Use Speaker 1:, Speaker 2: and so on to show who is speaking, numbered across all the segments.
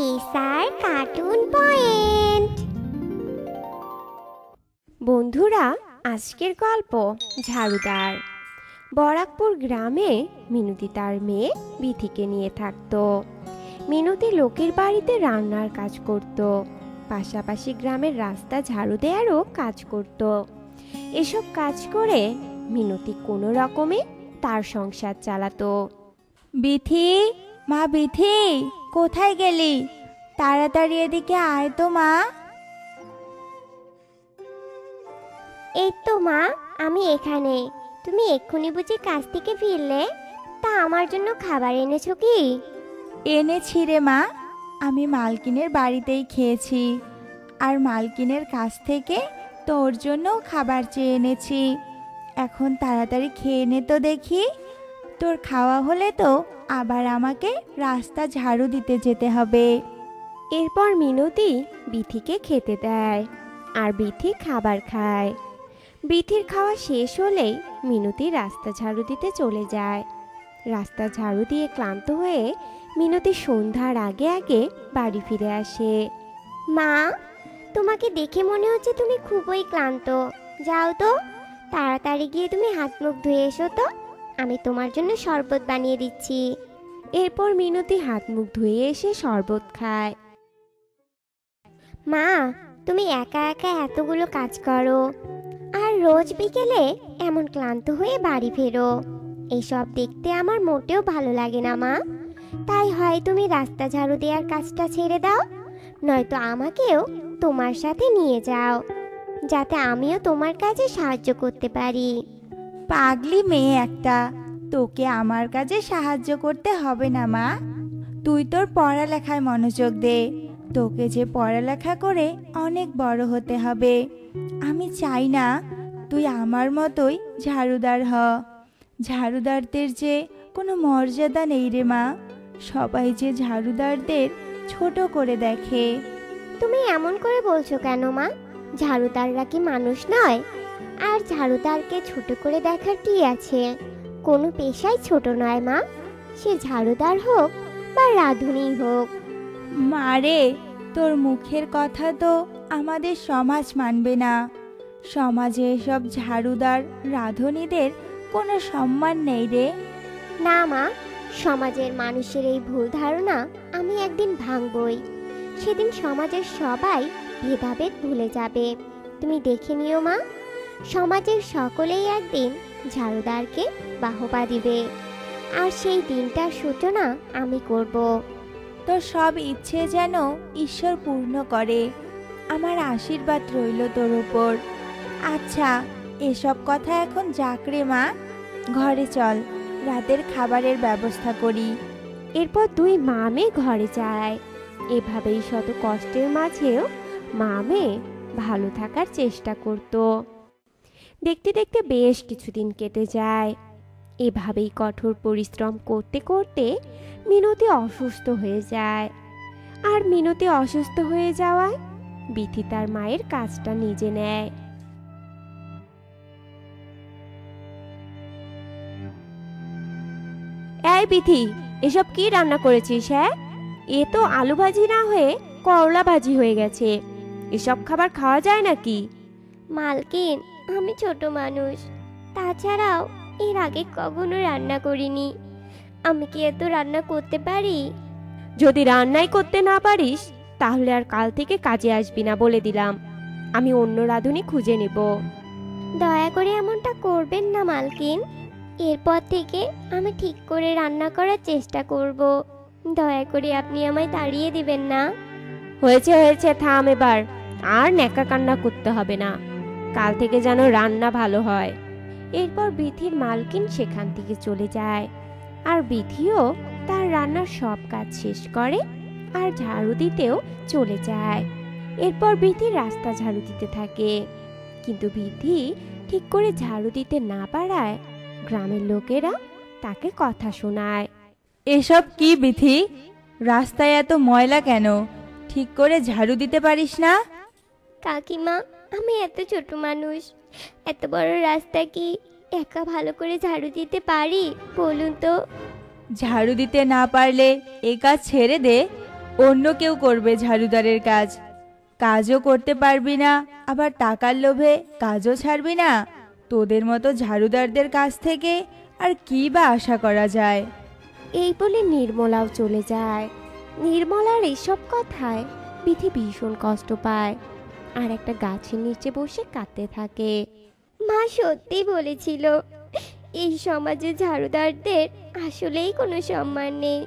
Speaker 1: SR cartoon point. বন্ধুরা, আজকের গল্প ঝাড়ুদার। বরাকপুর গ্রামে মিনতি তার মেয়ে বিথিকে নিয়ে থাকতো। মিনতি লোকের বাড়িতে রান্নার কাজ করত, পাশাপাশি গ্রামের রাস্তা ঝাড়ু দেওয়ারও কাজ করত। এসব কাজ করে মিনতি কোনো রকমে তার সংসার চালাতো।
Speaker 2: বিথি, মা বিথি, কোথায় গেলি? তাড়াতাড়ি এদিকে আয় তো মা।
Speaker 1: এই তো মা, আমি এখানে। তুমি এক্ষুনি বুঝি কাজ থেকে ফিরলে? তা আমার জন্য খাবার এনেছো কি?
Speaker 2: এনেছি রে মা, আমি মালকিনের বাড়িতেই খেয়েছি, আর মালকিনের কাছ থেকে তোর জন্য খাবার চেয়ে এনেছি। এখন তাড়াতাড়ি খেয়ে নে তো দেখি। তোর খাওয়া হলে তো আবার আমাকে রাস্তা ঝাড়ু দিতে যেতে হবে।
Speaker 1: এরপর মিনতি বিথিকে খেতে দেয়, আর বিথি খাবার খায়। বিথির খাওয়া শেষ হলেই মিনতি রাস্তা ঝাড়ু দিতে চলে যায়। রাস্তা ঝাড়ু দিয়ে ক্লান্ত হয়ে মিনতি সন্ধ্যার আগে আগে বাড়ি ফিরে আসে। মা, তোমাকে দেখে মনে হচ্ছে তুমি খুবই ক্লান্ত। যাও তো, তাড়াতাড়ি গিয়ে তুমি হাত মুখ ধুয়ে এসো তো, আমি তোমার জন্য শরবত বানিয়ে দিচ্ছি। এরপর মিনতি হাত মুখ ধুয়ে এসে শরবত খায়। মা, তুমি একা একা এতগুলো কাজ করো, আর রোজ বিকেলে এমন ক্লান্ত হয়ে বাড়ি ফেরো। এইসব দেখতে আমার মোটেও ভালো লাগে না মা। তাই হয় তুমি রাস্তা ঝাড়ু দেওয়ার কাজটা ছেড়ে দাও, নয়তো আমাকেও তোমার সাথে নিয়ে যাও, যাতে আমিও তোমার কাজে সাহায্য করতে পারি।
Speaker 2: পাগলি মেয়ে একটা, তোকে আমার কাজে সাহায্য করতে হবে না মা। তুই তোর পড়ালেখায় মনোযোগ দে। তোকে যে পড়ালেখা করে অনেক বড় হতে হবে। আমি চাই না তুই আমার মতোই ঝাড়ুদার হ। ঝাড়ুদারদের যে কোনো মর্যাদা নেই রে মা। সবাই যে ঝাড়ুদারদের ছোট করে দেখে।
Speaker 1: তুমি এমন করে বলছো কেন মা? ঝাড়ুদাররা কি মানুষ নয়? আর ঝাড়ুদারকে ছোট করে দেখার কি আছে? কোনো পেশাই ছোট নয় মা, সে ঝাড়ুদার হোক বা রাঁধুনি হোক।
Speaker 2: মারে, তোর মুখের কথা তো আমাদের সমাজ মানবে না। সমাজে এসব ঝাড়ুদার রাঁধুনিদের কোনো সম্মান নেই রে।
Speaker 1: না মা, সমাজের মানুষের এই ভুল ধারণা আমি একদিন ভাঙবই। সেদিন সমাজের সবাই ভেদাভেদ ভুলে যাবে। তুমি দেখে নিও মা, সমাজের সকলেই একদিন ঝাড়ুদারকে বাহবা দিবে, আর সেই দিনটার সূচনা আমি করব।
Speaker 2: তোর সব ইচ্ছে যেন ঈশ্বর পূর্ণ করে, আমার আশীর্বাদ রইল তোর উপর। আচ্ছা, এসব কথা এখন যাক রে মা, ঘরে চল, রাতের খাবারের ব্যবস্থা করি।
Speaker 1: এরপর দুই মা মেয়ে ঘরে যায়। এভাবেই শত কষ্টের মাঝেও মা মেয়ে ভালো থাকার চেষ্টা করত। দেখতে দেখতে বেশ কিছুদিন কেটে যায়। এভাবেই কঠোর পরিশ্রম করতে করতে মিনতি অসুস্থ হয়ে যায়। আর মিনতি অসুস্থ হয়ে যাওয়ায় বিথি তার মায়ের কাজটা নিজে নেয়। এই বিথি, এসব কি রান্না করেছিস? হ্যাঁ, এ তো আলু ভাজি না হয়ে করলা ভাজি হয়ে গেছে। এসব খাবার খাওয়া যায় নাকি? মালকিন, আমি ছোট মানুষ, তাছাড়াও এর আগে কখনো রান্না করিনি। আমি কি এত রান্না করতে পারি? যদি রান্নাই করতে না পারিস, তাহলে আর কাল থেকে কাজে আসবি না বলে দিলাম। আমি অন্য রাঁধুনি খুঁজে নেব। দয়া করে এমনটা করবেন না মালকিন। এরপর থেকে আমি ঠিক করে রান্না করার চেষ্টা করব। দয়া করে আপনি আমায় তাড়িয়ে দিবেন না। হয়েছে হয়েছে, থাম এবার। আর ন্যাকা কান্না করতে হবে না। কাল থেকে যেন রান্না ভালো হয়। এরপর বিথির মালকিন সেখান থেকে চলে যায়, আর বিথিও তার রান্নার সব কাজ শেষ করে আর ঝাড়ু দিতেও চলে যায়। এরপর বিথি রাস্তা ঝাড়ু দিতে থাকে, কিন্তু বিথি ঠিক করে ঝাড়ু দিতে না পারায় গ্রামের লোকেরা তাকে কথা শোনায়।
Speaker 2: এসব কি বিথি? রাস্তায় এত ময়লা কেন? ঠিক করে ঝাড়ু দিতে পারিস না?
Speaker 1: কাকিমা, আমি এত ছোট মানুষ, এত বড় রাস্তা কি একা ভালো করে ঝাড়ু দিতে পারি বলুন তো?
Speaker 2: ঝাড়ু দিতে না পারলে এ কাজ ছেড়ে দে। অন্য কেউ করবে ঝাড়ুদারের কাজ। কাজও করতে পারবি না, আবার টাকার লোভে কাজও ছাড়বি না। তোদের মতো ঝাড়ুদারদের কাছ থেকে আর কি বা আশা করা যায়।
Speaker 1: এই বলে নির্মলাও চলে যায়। নির্মলার এসব কথায় বিথি ভীষণ কষ্ট পায় আর একটা গাছের নিচে বসে কাঁদতে থাকে। মা সত্যি বলেছিল, এই সমাজে ঝাড়ুদারদের আসলেই কোনো সম্মান নেই।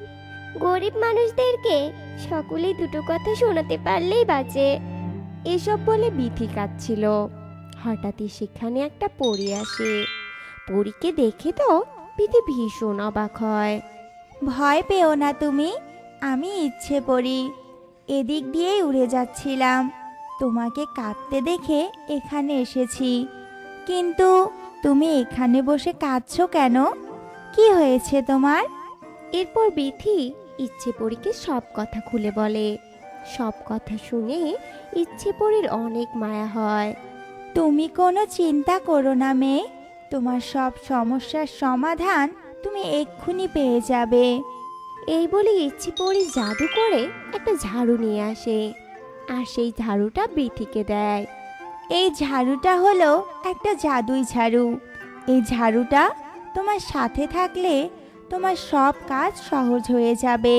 Speaker 1: গরিব মানুষদেরকে সকলেই দুটো কথা শোনাতে পারলেই বাঁচে। এসব বলে বিথি কাঁদছিল। হঠাৎই সেখানে একটা পরী আসে। পরীকে দেখে তো বিথি ভীষণ অবাক হয়।
Speaker 2: ভয় পেও না তুমি, আমি ইচ্ছে পড়ি। এদিক দিয়েই উড়ে যাচ্ছিলাম, তোমাকে কাঁদতে দেখে এখানে এসেছি। কিন্তু তুমি এখানে বসে কাঁদছো কেন? কি হয়েছে তোমার?
Speaker 1: এরপর বিথি ইচ্ছে পরীকে সব কথা খুলে বলে। সব কথা শুনে ইচ্ছে পরীর অনেক মায়া হয়।
Speaker 2: তুমি কোনো চিন্তা করো না মেয়ে, তোমার সব সমস্যার সমাধান তুমি এক্ষুনি পেয়ে যাবে।
Speaker 1: এই বলে ইচ্ছে পরী জাদু করে একটা ঝাড়ু নিয়ে আসে আর সেই ঝাড়ুটা বিথিকে দেয়।
Speaker 2: এই ঝাড়ুটা হলো একটা জাদুই ঝাড়ু। এই ঝাড়ুটা তোমার সাথে থাকলে তোমার সব কাজ সহজ হয়ে যাবে।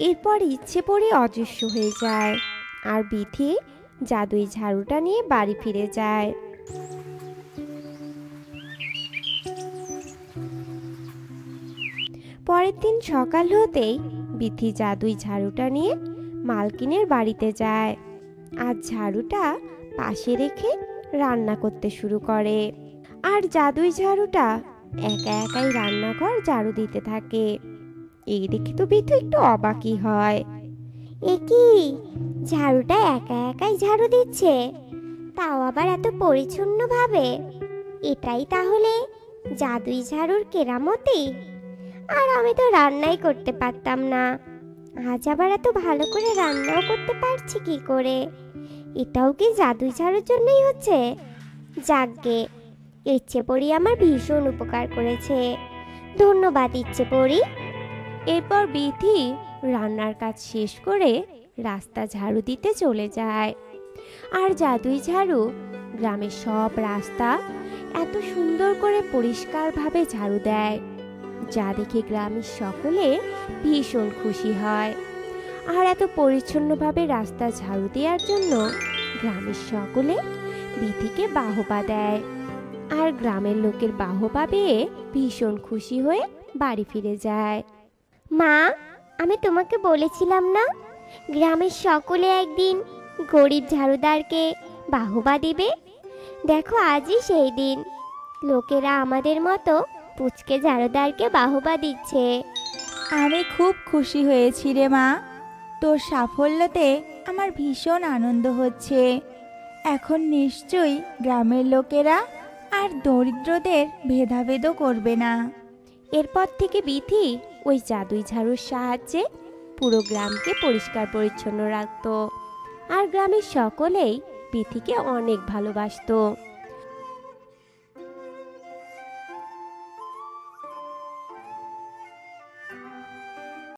Speaker 1: এরপর ইচ্ছে পরী অদৃশ্য হয়ে যায় আর বিথি জাদুই ঝাড়ুটা নিয়ে বাড়ি ফিরে যায়। পরের দিন সকাল হতেই বিথি জাদুই ঝাড়ুটা নিয়ে মালকিনের বাড়িতে যায় আর ঝাড়ুটা পাশে রেখে রান্না করতে শুরু করে। আর জাদুই ঝাড়ুটা একা একাই রান্নাঘর ঝাড়ু দিতে থাকে। এই দেখে তো বিথি একটু অবাকই হয়। এ কি, ঝাড়ুটা একা একাই ঝাড়ু দিচ্ছে, তাও আবার এত পরিচ্ছন্নভাবে। এটাই তাহলে জাদুই ঝাড়ুর কেরামতি। আর আমি তো রান্নাই করতে পারতাম না, আজ আবার এত ভালো করে রান্নাও করতে পারছি কি করে? এটাও কি জাদুই ঝাড়ুর জন্যই হচ্ছে? যাকগে, ইচ্ছে পড়ি আমার ভীষণ উপকার করেছে, ধন্যবাদ ইচ্ছে পড়ি। এরপর বিথি রান্নার কাজ শেষ করে রাস্তা ঝাড়ু দিতে চলে যায়। আর জাদুই ঝাড়ু গ্রামের সব রাস্তা এত সুন্দর করে পরিষ্কারভাবে ঝাড়ু দেয়, যা দেখে গ্রামের সকলে ভীষণ খুশি হয়। আর এত পরিচ্ছন্নভাবে রাস্তা ঝাড়ু দেওয়ার জন্য গ্রামের সকলে বিথিকে বাহবা দেয়। আর গ্রামের লোকের বাহবা পেয়ে ভীষণ খুশি হয়ে বাড়ি ফিরে যায়। মা, আমি তোমাকে বলেছিলাম না, গ্রামের সকলে একদিন গরিব ঝাড়ুদারকে বাহবা দিবে। দেখো আজই সেই দিন, লোকেরা আমাদের মতো পুচকে ঝাড়ুদারকে বাহবা দিচ্ছে।
Speaker 2: আমি খুব খুশি হয়েছি রে মা, তোর সাফল্যতে আমার ভীষণ আনন্দ হচ্ছে। এখন নিশ্চয়ই গ্রামের লোকেরা আর দরিদ্রদের ভেদাভেদও করবে না।
Speaker 1: এরপর থেকে বিথি ওই জাদুই ঝাড়ুর সাহায্যে পুরো গ্রামকে পরিষ্কার পরিচ্ছন্ন রাখতো আর গ্রামের সকলেই বিথিকে অনেক ভালোবাসতো।